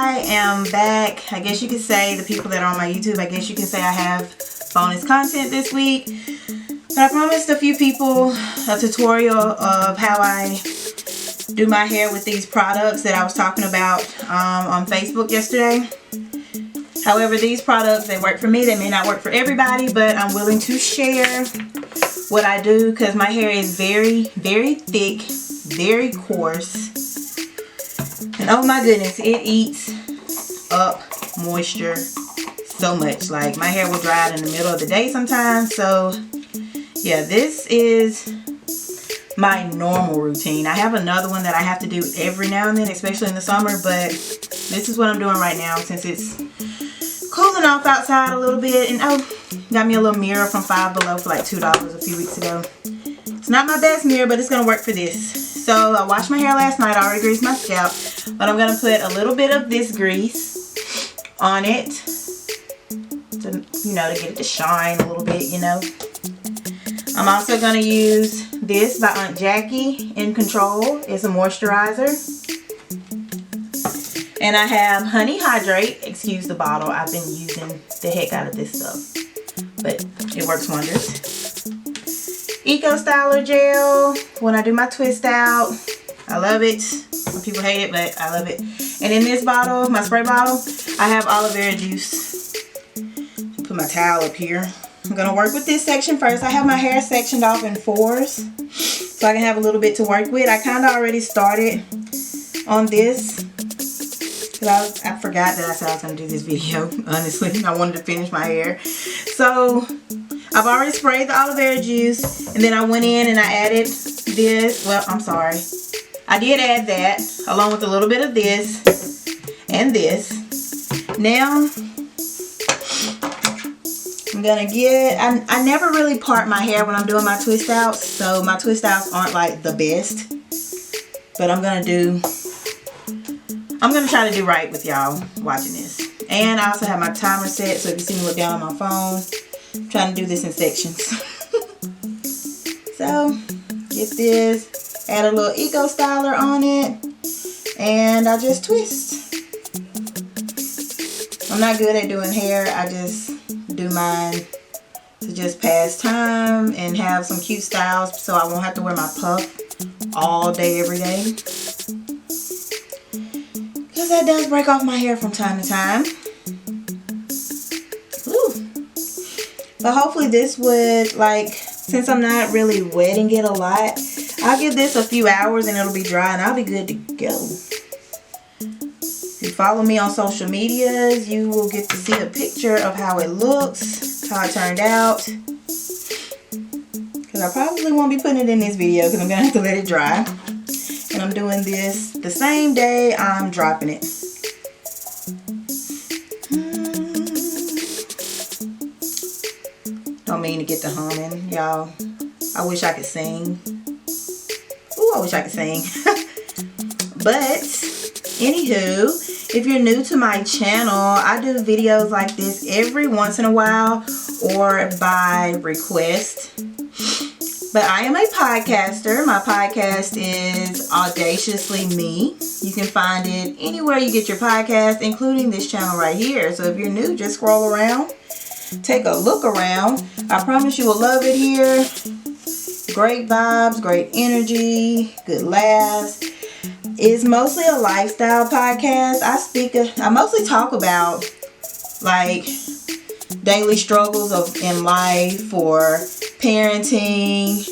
I am back. I guess you could say, the people that are on my YouTube, I guess you can say I have bonus content this week. But I promised a few people a tutorial of how I do my hair with these products that I was talking about on Facebook yesterday. However, these products, they work for me. They may not work for everybody, but I'm willing to share what I do because my hair is very, very thick, very coarse. And oh my goodness, it eats up moisture so much. Like, my hair will dry out in the middle of the day sometimes. So yeah, this is my normal routine. I have another one that I have to do every now and then, especially in the summer, but this is what I'm doing right now since it's cooling off outside a little bit. And oh, got me a little mirror from Five Below for like $2 a few weeks ago. It's not my best mirror, but it's gonna work for this. So I washed my hair last night. I already greased my scalp, but I'm gonna put a little bit of this grease on it to, you know, to get it to shine a little bit, you know. I'm also gonna use this by Aunt Jackie in Control. It's a moisturizer. And I have Honey Hydrate. Excuse the bottle. I've been using the heck out of this stuff, but it works wonders. Eco Styler gel when I do my twist out. I love it. Some people hate it, but I love it. And in this bottle, my spray bottle, I have aloe vera juice. Put my towel up here. I'm gonna work with this section first. I have my hair sectioned off in 4s so I can have a little bit to work with. I kind of already started on this because I forgot that I said I was gonna do this video. Honestly, I wanted to finish my hair. So I've already sprayed the aloe vera juice, and then I went in and I added this. Well, I'm sorry. I did add that along with a little bit of this and this. Now I'm gonna get, I never really part my hair when I'm doing my twist outs, so my twist outs aren't like the best, but I'm gonna try to do right with y'all watching this. And I also have my timer set, so if you see me look down on my phone, I'm trying to do this in sections. So get this, add a little Eco Styler on it, and I just twist. I'm not good at doing hair. I just do mine to just pass time and have some cute styles so I won't have to wear my puff all day every day, because that does break off my hair from time to time. Ooh. But hopefully this would, like, since I'm not really wetting it a lot, I'll give this a few hours and it'll be dry and I'll be good to go. If you follow me on social medias, you will get to see a picture of how it looks, how it turned out. Because I probably won't be putting it in this video because I'm going to have to let it dry. And I'm doing this the same day I'm dropping it. Don't mean to get the humming, y'all. I wish I could sing. Ooh, I wish I could sing. But anywho, if you're new to my channel, I do videos like this every once in a while or by request. But I am a podcaster. My podcast is Audaciously Me. You can find it anywhere you get your podcast, including this channel right here. So if you're new, just scroll around, take a look around. I promise you will love it here. Great vibes, great energy, good laughs. It's mostly a lifestyle podcast. I mostly talk about like daily struggles in life or parenting.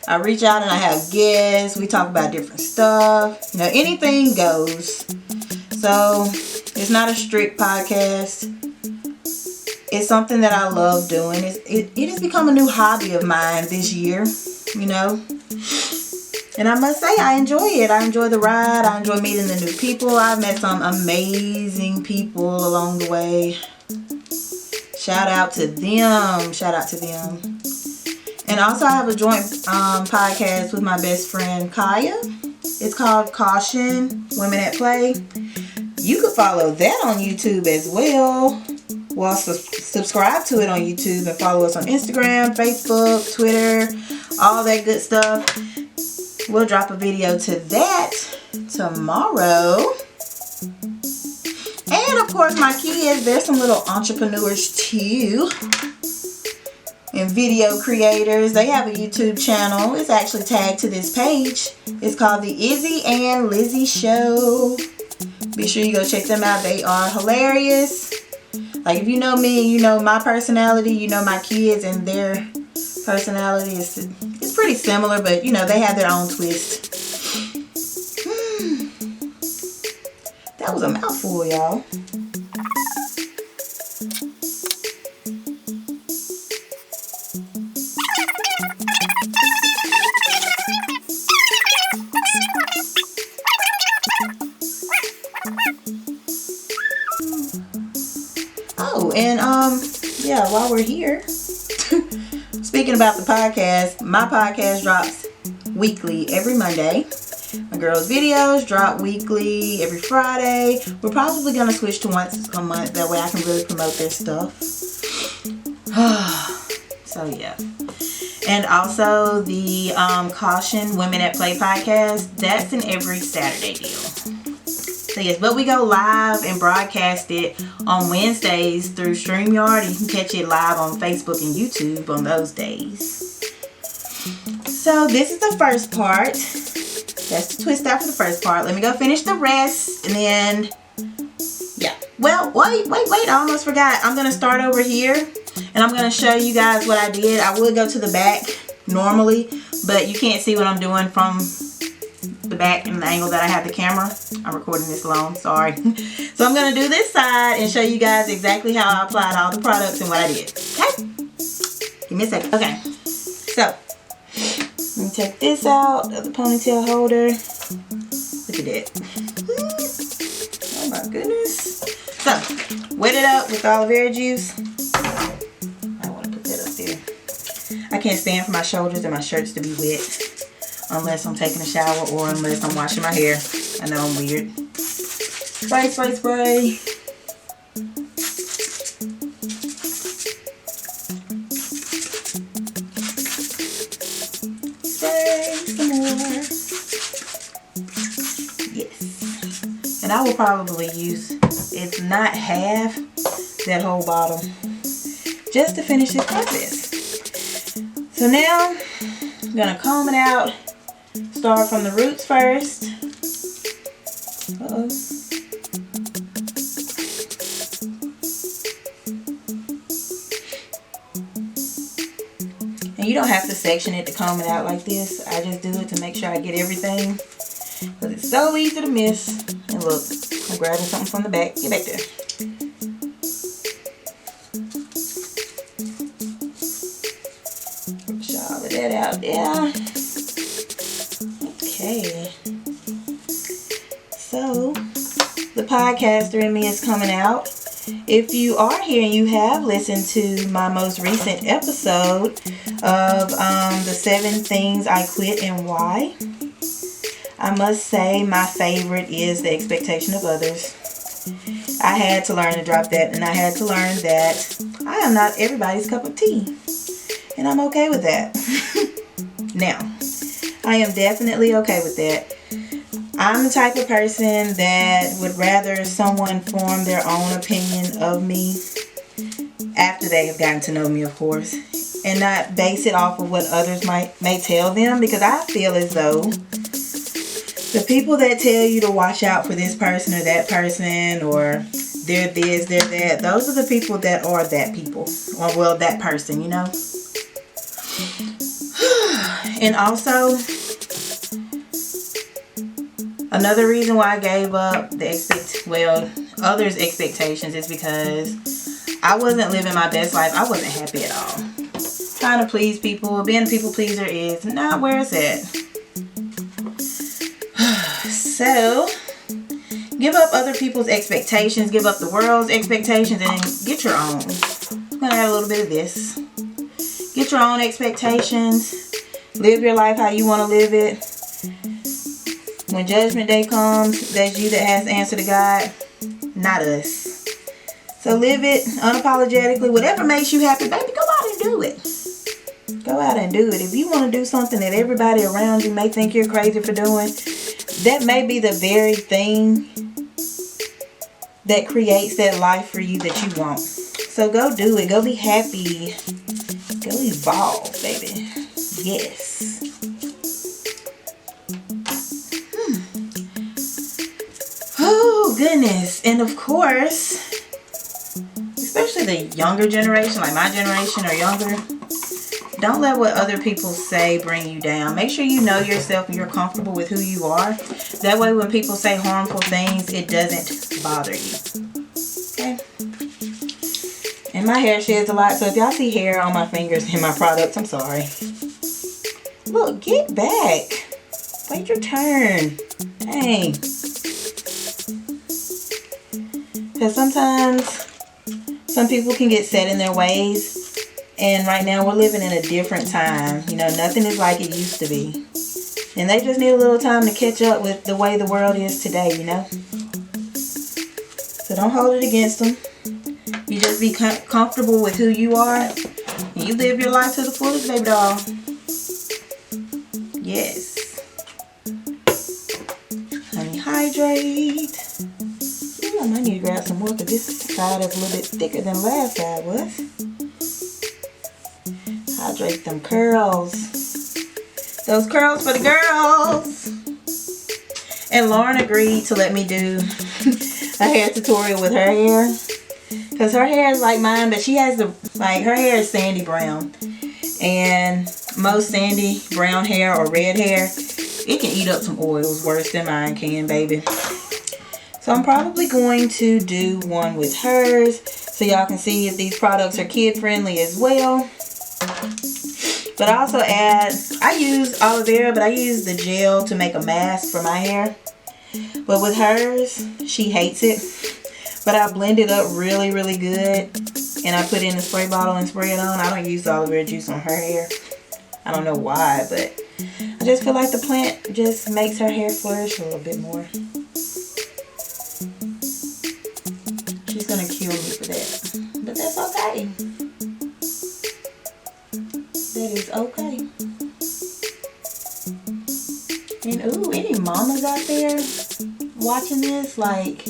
I reach out and I have guests. We talk about different stuff. You know, anything goes. So it's not a strict podcast. It's something that I love doing. It has become a new hobby of mine this year, you know. And I must say, I enjoy it. I enjoy the ride. I enjoy meeting the new people. I've met some amazing people along the way. Shout out to them. Shout out to them. And also I have a joint podcast with my best friend Kaya. It's called Caution Women at Play. You can follow that on YouTube as well. Well, subscribe to it on YouTube and follow us on Instagram, Facebook, Twitter, all that good stuff. We'll drop a video to that tomorrow. of course, my kids, they're some little entrepreneurs too. And video creators. They have a YouTube channel. It's actually tagged to this page. It's called The Izzy and Lizzie Show. Be sure you go check them out. They are hilarious. Like, if you know me, you know my personality, you know my kids, and their personality is pretty similar, but you know, they have their own twist. That was a mouthful, y'all. Oh, and yeah, while we're here, speaking about the podcast, my podcast drops weekly every Monday. My girls' videos drop weekly every Friday. We're probably going to switch to once a month. That way I can really promote their stuff. So, yeah. And also the Caution Women at Play podcast. That's an every Saturday deal. So, yes. But we go live and broadcast it on Wednesdays through StreamYard. And you can catch it live on Facebook and YouTube on those days. So, this is the first part. That's the twist out for the first part. Let me go finish the rest, and then, yeah. Well, wait, I almost forgot. I'm going to start over here, and I'm going to show you guys what I did. I would go to the back normally, but you can't see what I'm doing from the back and the angle that I have the camera. I'm recording this alone, sorry. So I'm going to do this side and show you guys exactly how I applied all the products and what I did. Okay? Give me a second. Okay. So, let me take this out of the ponytail holder. Look at that. Oh my goodness. So, wet it up with aloe vera juice. I want to put that up there. I can't stand for my shoulders and my shirts to be wet unless I'm taking a shower or unless I'm washing my hair. I know I'm weird. Spray, spray, spray. Yes. And I will probably use, if not half, that whole bottle just to finish this process. So now I'm going to comb it out. Start from the roots first. Uh-oh. And you don't have to section it to comb it out like this. I just do it to make sure I get everything. Because it's so easy to miss. And look, I'm grabbing something from the back. Get back there. Shower that out there. Okay. So, the podcaster in me is coming out. If you are here and you have listened to my most recent episode of the 7 things I quit and why, I must say my favorite is the expectation of others. I had to learn to drop that, and I had to learn that I am not everybody's cup of tea. And I'm okay with that. Now, I am definitely okay with that. I'm the type of person that would rather someone form their own opinion of me after they have gotten to know me, of course, and not base it off of what others may tell them, because I feel as though the people that tell you to watch out for this person or that person, or they're this, they're that, those are the people that are that people, or well, that person, you know. And also, another reason why I gave up the others' expectations is because I wasn't living my best life. I wasn't happy at all. Trying to please people, being a people pleaser is not where it's at. So, give up other people's expectations, give up the world's expectations, and get your own. I'm going to add a little bit of this. Get your own expectations. Live your life how you want to live it. When judgment day comes, that's you that has to answer to God, not us. So live it unapologetically. Whatever makes you happy, baby, go out and do it. Go out and do it. If you want to do something that everybody around you may think you're crazy for doing, that may be the very thing that creates that life for you that you want. So go do it. Go be happy. Go evolve, baby. Yes. Oh, goodness. And of course, especially the younger generation, like my generation or younger, don't let what other people say bring you down. Make sure you know yourself and you're comfortable with who you are. That way when people say harmful things, it doesn't bother you. Okay? And my hair sheds a lot, so if y'all see hair on my fingers in my products, I'm sorry. Look, get back. Wait your turn. Dang. Because sometimes some people can get set in their ways. And right now we're living in a different time. You know, nothing is like it used to be. And they just need a little time to catch up with the way the world is today, you know. So don't hold it against them. You just be comfortable with who you are. And you live your life to the fullest, baby doll. Yes. Honey, hydrate. Ooh, I might need to grab some more because this side is a little bit thicker than last side was. Hydrate them curls. Those curls for the girls. And Lauren agreed to let me do a hair tutorial with her hair. Because her hair is like mine, but she has her hair is sandy brown. And most sandy brown hair or red hair, it can eat up some oils worse than mine can, baby. So I'm probably going to do one with hers so y'all can see if these products are kid friendly as well. But I also I use aloe vera, but I use the gel to make a mask for my hair. But with hers, she hates it. But I blend it up really, really good. And I put it in a spray bottle and spray it on. I don't use aloe vera juice on her hair. I don't know why, but I just feel like the plant just makes her hair flourish a little bit more. She's going to kill me for that. But that's okay. That is okay. And ooh, any mamas out there watching this, like,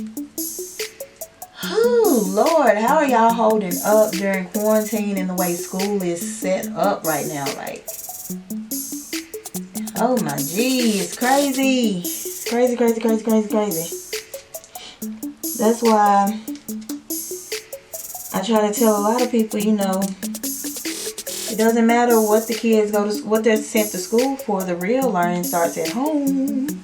oh Lord, how are y'all holding up during quarantine and the way school is set up right now? Like, oh my gee, it's crazy. It's crazy, crazy, crazy, crazy, crazy. That's why I try to tell a lot of people, you know, it doesn't matter what the kids what they're sent to school for. The real learning starts at home.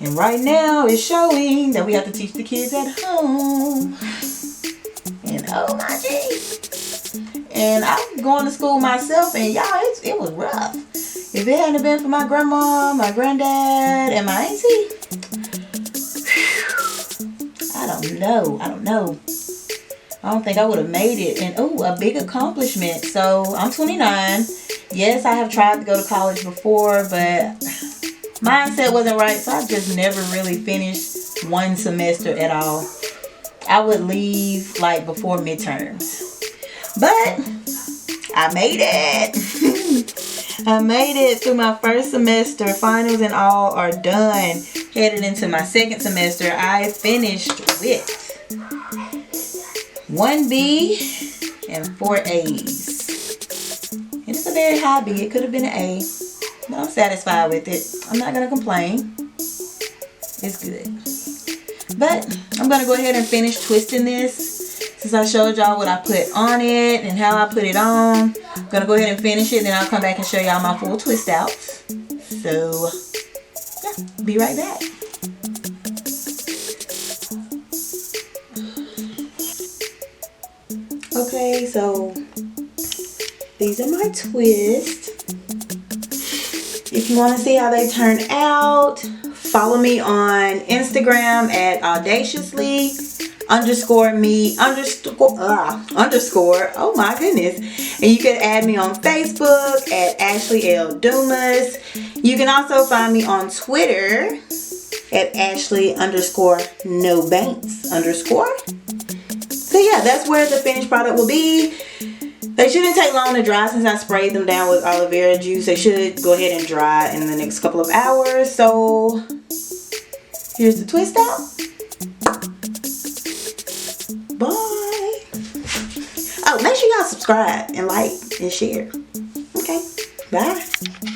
And right now it's showing that we have to teach the kids at home. And oh my geez. And I'm going to school myself, and y'all, it was rough. If it hadn't been for my grandma, my granddad, and my auntie, I don't know. I don't think I would have made it. And oh, a big accomplishment. So I'm 29. Yes, I have tried to go to college before, but mindset wasn't right. So I just never really finished one semester at all. I would leave like before midterms. But I made it. I made it through my first semester. Finals and all are done. Headed into my second semester, I finished with 1 B and 4 A's. And it's a very high B. It could have been an A. But I'm satisfied with it. I'm not going to complain. It's good. But I'm going to go ahead and finish twisting this. Since I showed y'all what I put on it and how I put it on. I'm going to go ahead and finish it. Then I'll come back and show y'all my full twist out. So, yeah. Be right back. Okay, so these are my twists. If you want to see how they turn out, follow me on Instagram at audaciously _me _ oh my goodness. And you can add me on Facebook at Ashley L. Dumas. You can also find me on Twitter at Ashley _NoBanks _ So yeah, that's where the finished product will be. They shouldn't take long to dry since I sprayed them down with aloe vera juice. They should go ahead and dry in the next couple of hours. So here's the twist out. subscribe and like and share. Okay, bye.